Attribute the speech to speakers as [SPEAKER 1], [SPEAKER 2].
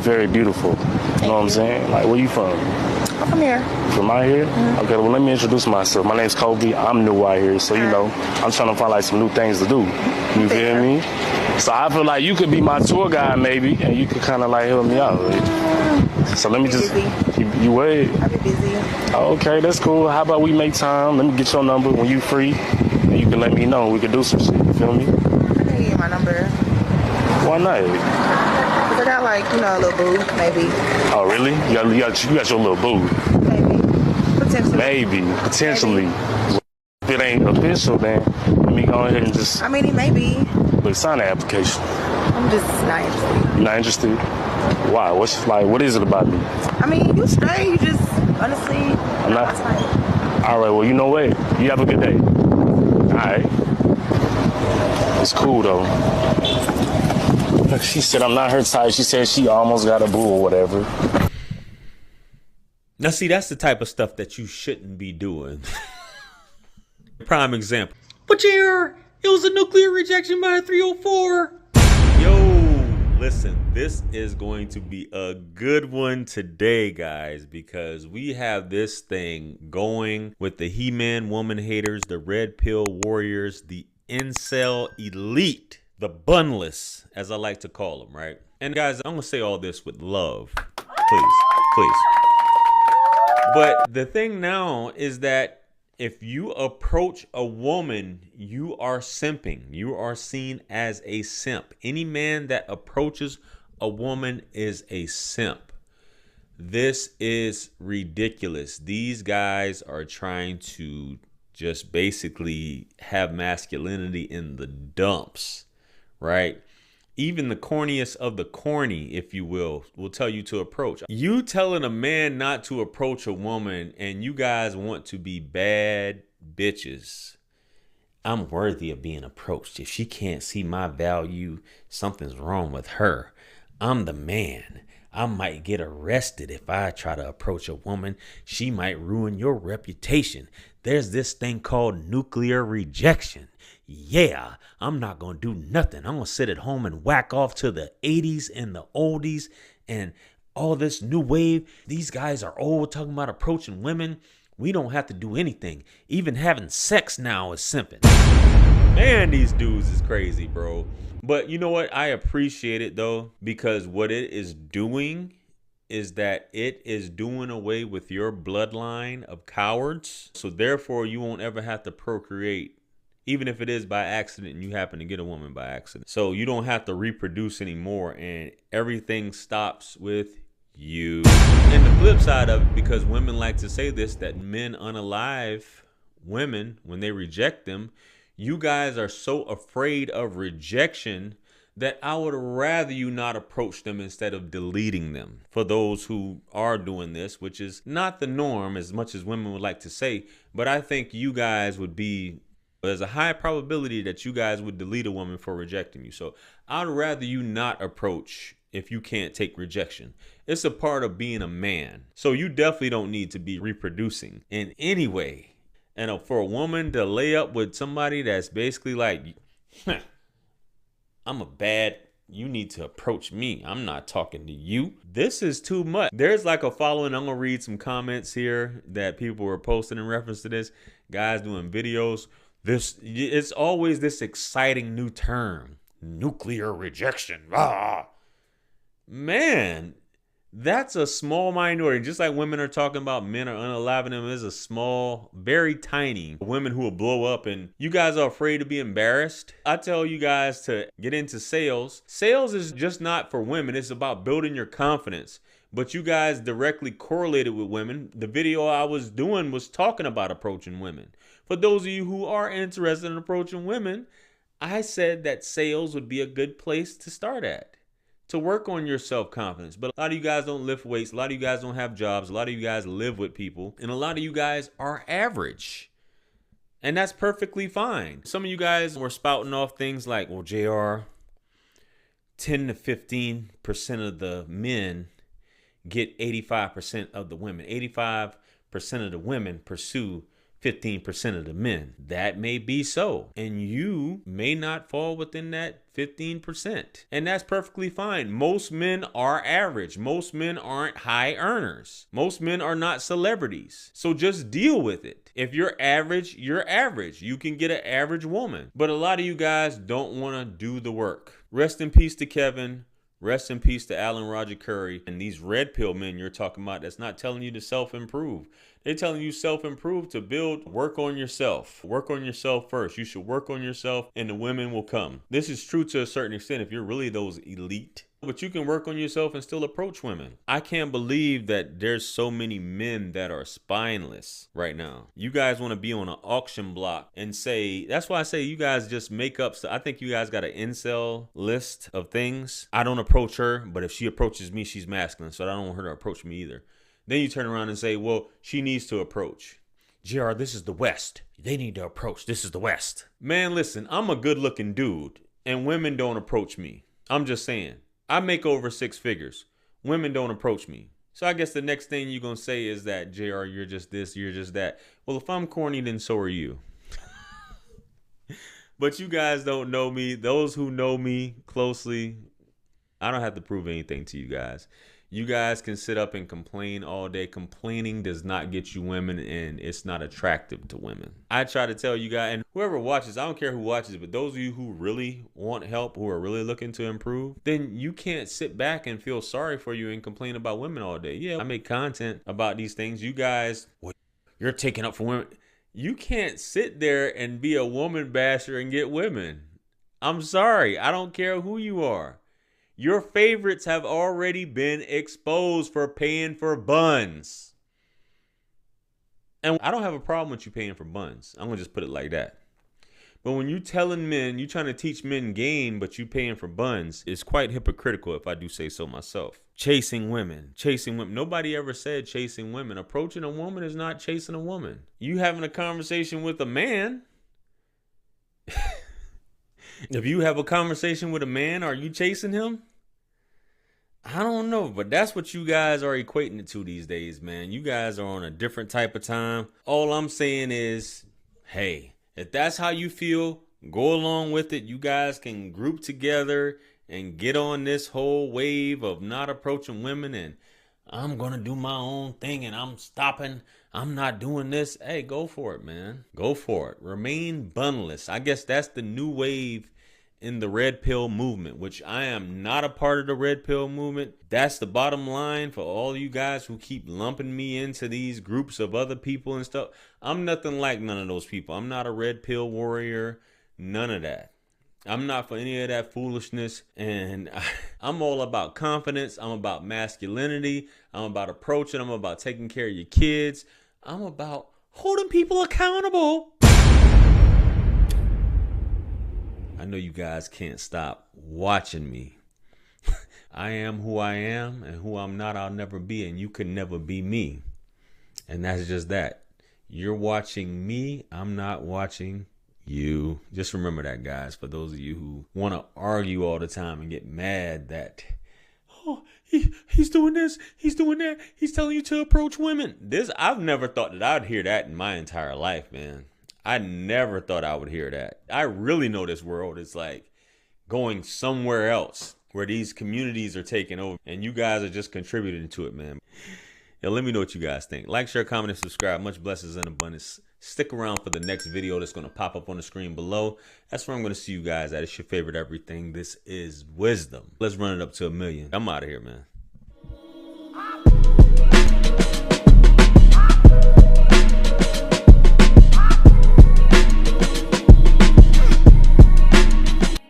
[SPEAKER 1] you're very beautiful. You know what I'm saying? Like, where you from?
[SPEAKER 2] I'm from here.
[SPEAKER 1] From out here? Okay, well, let me introduce myself. My name's Kobe. I'm new out here, so, you know, I'm trying to find, like, some new things to do. You feel me? So I feel like you could be my tour guide, maybe, and you could kind of, like, help me out. Right? So let me just... You wait.
[SPEAKER 2] I'll be busy.
[SPEAKER 1] Okay, that's cool. How about we make time? Let me get your number when you free, and you can let me know. We can do some shit. You feel me?
[SPEAKER 2] I can give you my number.
[SPEAKER 1] Why not?
[SPEAKER 2] Because I got, like, you know, a little boo, maybe.
[SPEAKER 1] Oh, really? You got your little boo?
[SPEAKER 2] Maybe.
[SPEAKER 1] Potentially. If it ain't official, then let me go ahead and just...
[SPEAKER 2] I mean, it may be.
[SPEAKER 1] But sign the application.
[SPEAKER 2] I'm just not interested.
[SPEAKER 1] You're not interested? Why? What is it about me?
[SPEAKER 2] I mean, you straight. You just, honestly,
[SPEAKER 1] I'm not.
[SPEAKER 2] my type.
[SPEAKER 1] All right, well, you know what? You have a good day. All right. It's cool, though. She said I'm not her type. She said she almost got a boo or whatever.
[SPEAKER 3] Now, see, that's the type of stuff that you shouldn't be doing. Prime example. But yeah, it was a nuclear rejection by a 304. Yo, listen, this is going to be a good one today, guys, because we have this thing going with the He-Man woman haters, the red pill warriors, the incel elite, the bunless, as I like to call them, right? And guys, I'm going to say all this with love. Please. But the thing now is that if you approach a woman, you are simping. You are seen as a simp. Any man that approaches a woman is a simp. This is ridiculous. These guys are trying to just basically have masculinity in the dumps, right? Even the corniest of the corny, if you will tell you to approach. You telling a man not to approach a woman and you guys want to be bad bitches. I'm worthy of being approached. If she can't see my value, something's wrong with her. I'm the man. I might get arrested if I try to approach a woman. She might ruin your reputation. There's this thing called nuclear rejection. Yeah, I'm not going to do nothing. I'm going to sit at home and whack off to the 80s and the oldies and all this new wave. These guys are old talking about approaching women. We don't have to do anything. Even having sex now is simping. Man, these dudes is crazy, bro. But you know what? I appreciate it, though, because what it is doing is that it is doing away with your bloodline of cowards. So therefore, you won't ever have to procreate, even if it is by accident and you happen to get a woman by accident. So you don't have to reproduce anymore and everything stops with you. And the flip side of it, because women like to say this, that men unalive women when they reject them. You guys are so afraid of rejection that I would rather you not approach them instead of deleting them. For those who are doing this, which is not the norm as much as women would like to say, but I think you guys would be, there's a high probability that you guys would delete a woman for rejecting you. So I'd rather you not approach if you can't take rejection. It's a part of being a man. So you definitely don't need to be reproducing in any way. And for a woman to lay up with somebody that's basically like, I'm a bad, you need to approach me. I'm not talking to you. This is too much. There's like a following. I'm going to read some comments here that people were posting in reference to this. Guys doing videos. It's always this exciting new term. Nuclear rejection. Ah. Man, that's a small minority. Just like women are talking about men are unaliving them, is a small, very tiny women who will blow up, and you guys are afraid to be embarrassed. I tell you guys to get into sales. Sales is just not for women. It's about building your confidence. But you guys directly correlated with women. The video I was doing was talking about approaching women. For those of you who are interested in approaching women, I said that sales would be a good place to start at, to work on your self-confidence. But a lot of you guys don't lift weights. A lot of you guys don't have jobs. A lot of you guys live with people. And a lot of you guys are average. And that's perfectly fine. Some of you guys were spouting off things like, well, JR, 10 to 15% of the men get 85% of the women. 85% of the women pursue 15% of the men. That may be so. And you may not fall within that 15%. And that's perfectly fine. Most men are average. Most men aren't high earners. Most men are not celebrities. So just deal with it. If you're average, you're average. You can get an average woman. But a lot of you guys don't want to do the work. Rest in peace to Kevin. Rest in peace to Alan Roger Curry. And these red pill men you're talking about that's not telling you to self-improve. They're telling you self-improve to build, work on yourself. Work on yourself first. You should work on yourself and the women will come. This is true to a certain extent if you're really those elite. But you can work on yourself and still approach women. I can't believe that there's so many men that are spineless right now. You guys want to be on an auction block and say, that's why I say you guys just make up. I think you guys got an incel list of things. I don't approach her, but if she approaches me, she's masculine. So I don't want her to approach me either. Then you turn around and say, well, she needs to approach. JR, this is the West. They need to approach. This is the West. Man, listen, I'm a good looking dude and women don't approach me. I'm just saying. I make over 6 figures. Women don't approach me. So I guess the next thing you're going to say is that, JR, you're just this, you're just that. Well, if I'm corny, then so are you. But you guys don't know me. Those who know me closely, I don't have to prove anything to you guys. You guys can sit up and complain all day. Complaining does not get you women, and it's not attractive to women. I try to tell you guys, and whoever watches, I don't care who watches, but those of you who really want help, who are really looking to improve, then you can't sit back and feel sorry for you and complain about women all day. Yeah, I make content about these things. You guys, well, you're taking up for women. You can't sit there and be a woman basher and get women. I'm sorry. I don't care who you are. Your favorites have already been exposed for paying for buns. And I don't have a problem with you paying for buns. I'm going to just put it like that. But when you telling men, you trying to teach men game, but you paying for buns, it's quite hypocritical if I do say so myself. Chasing women. Nobody ever said chasing women. Approaching a woman is not chasing a woman. You having a conversation with a man. If you have a conversation with a man, are you chasing him? I don't know, but that's what you guys are equating it to these days, man. You guys are on a different type of time. All I'm saying is, hey, if that's how you feel, go along with it. You guys can group together and get on this whole wave of not approaching women and I'm going to do my own thing and I'm stopping. I'm not doing this. Hey, go for it, man. Go for it. Remain bunless. I guess that's the new wave in the red pill movement, which I am not a part of the red pill movement. That's the bottom line for all you guys who keep lumping me into these groups of other people and stuff. I'm nothing like none of those people. I'm not a red pill warrior. None of that. I'm not for any of that foolishness. And I'm all about confidence. I'm about masculinity. I'm about approaching. I'm about taking care of your kids. I'm about holding people accountable. I know you guys can't stop watching me. I am who I am, and who I'm not, I'll never be, and you can never be me. And that's just that. You're watching me, I'm not watching you. Just remember that, guys, for those of you who want to argue all the time and get mad that, oh, he's doing this, he's doing that, he's telling you to approach women. I've never thought that I'd hear that in my entire life, man. I never thought I would hear that. I really know this world is like going somewhere else where these communities are taking over and you guys are just contributing to it, man. Yeah, let me know what you guys think. Like, share, comment, and subscribe. Much blessings and abundance. Stick around for the next video that's going to pop up on the screen below. That's where I'm going to see you guys at. It's your favorite everything. This is wisdom. Let's run it up to 1 million. I'm out of here, man.